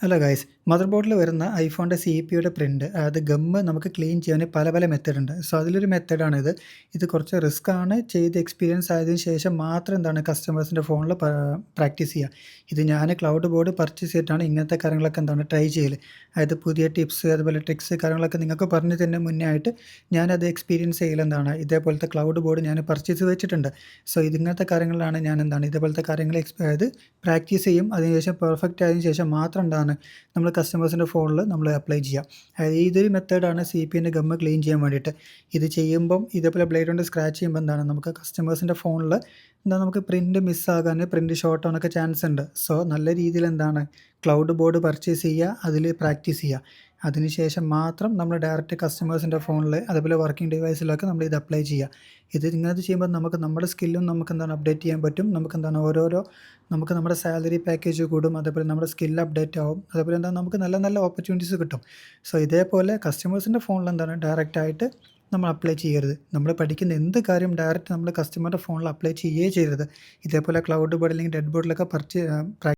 Hello guys, mother ബോർഡിൽ വരുന്ന ഐഫോണിൻ്റെ CPU print അത് ഗമ്മ് നമുക്ക് ക്ലീൻ ചെയ്യാൻ പല പല മെത്തേഡ് ഉണ്ട്. സോ അതിലൊരു മെത്തേഡാണിത്. ഇത് കുറച്ച് റിസ്ക് ആണ്. ചെയ്ത് എക്സ്പീരിയൻസ് ആയതിനു ശേഷം മാത്രം എന്താണ് കസ്റ്റമേഴ്സിൻ്റെ ഫോണിൽ പ്രാക്ടീസ് ചെയ്യുക. ഇത് ഞാൻ ക്ലൗഡ് ബോർഡ് പർച്ചേസ് ചെയ്തിട്ടാണ് ഇങ്ങനത്തെ കാര്യങ്ങളൊക്കെ എന്താണ് ട്രൈ ചെയ്യൽ. അതായത് പുതിയ ടിപ്സ് അതുപോലെ ട്രിക്സ് കാര്യങ്ങളൊക്കെ നിങ്ങൾക്ക് പറഞ്ഞു തന്നെ മുന്നേ ആയിട്ട് ഞാനത് എക്സ്പീരിയൻസ് ചെയ്യലെന്താണ് ഇതേപോലത്തെ ക്ലൗഡ് ബോർഡ് ഞാൻ പർച്ചേസ് വെച്ചിട്ടുണ്ട്. സോ ഇതിങ്ങനത്തെ കാര്യങ്ങളിലാണ് ഞാൻ എന്താണ് ഇതേപോലത്തെ കാര്യങ്ങൾ അതായത് പ്രാക്ടീസ് ചെയ്യും. അതിനുശേഷം പെർഫെക്റ്റ് ആയതിനു ശേഷം മാത്രം എന്താണ് നമ്മൾ കസ്റ്റമേഴ്സിൻ്റെ ഫോണിൽ നമ്മൾ അപ്ലൈ ചെയ്യുക. അതായത് ഇതൊരു മെത്തേഡാണ് CPൻ്റെ ഗമ്മ് ക്ലീൻ ചെയ്യാൻ വേണ്ടിയിട്ട്. ഇത് ചെയ്യുമ്പം ഇതേപോലെ ബ്ലേഡ് കൊണ്ട് സ്ക്രാച്ച് ചെയ്യുമ്പോൾ എന്താണ് നമുക്ക് കസ്റ്റമേഴ്സിൻ്റെ ഫോണിൽ നമുക്ക് പ്രിൻ്റ് മിസ്സാകാൻ, പ്രിൻ്റ് ഷോർട്ട് ആവാനൊക്കെ ചാൻസ് ഉണ്ട്. സോ നല്ല രീതിയിൽ എന്താണ് ക്ലൗഡ് ബോർഡ് പർച്ചേസ് ചെയ്യുക, അതിൽ പ്രാക്ടീസ് ചെയ്യുക. അതിനുശേഷം മാത്രം നമ്മൾ ഡയറക്റ്റ് കസ്റ്റമേഴ്സിൻ്റെ ഫോണിൽ അതുപോലെ വർക്കിംഗ് ഡിവൈസിലൊക്കെ നമ്മൾ ഇത് അപ്ലൈ ചെയ്യുക. ഇത് ഇങ്ങനെ ചെയ്യുമ്പോൾ നമുക്ക് നമ്മുടെ സ്കില്ലും നമുക്ക് എന്താണ് അപ്ഡേറ്റ് ചെയ്യാൻ പറ്റും. നമുക്ക് എന്താണ് നമുക്ക് നമ്മുടെ സാലറി പാക്കേജ് കൂടും, അതേപോലെ നമ്മുടെ സ്കിൽ അപ്ഡേറ്റ് ആവും, അതേപോലെ എന്താണ് നമുക്ക് നല്ല നല്ല ഓപ്പർച്യൂണിറ്റീസ് കിട്ടും. സോ ഇതേപോലെ കസ്റ്റമേഴ്സിൻ്റെ ഫോണിൽ എന്താണ് ഡയറക്റ്റായിട്ട് നമ്മൾ അപ്ലൈ ചെയ്യരുത്. നമ്മൾ പഠിക്കുന്ന എന്ത് കാര്യം ഡയറക്റ്റ് നമ്മൾ കസ്റ്റമറുടെ ഫോണിൽ അപ്ലൈ ചെയ്യുകയേ ചെയ്യരുത്. ഇതേപോലെ ക്ലൗഡ് ബോർഡ് അല്ലെങ്കിൽ ഡെഡ് ബോർഡിലൊക്കെ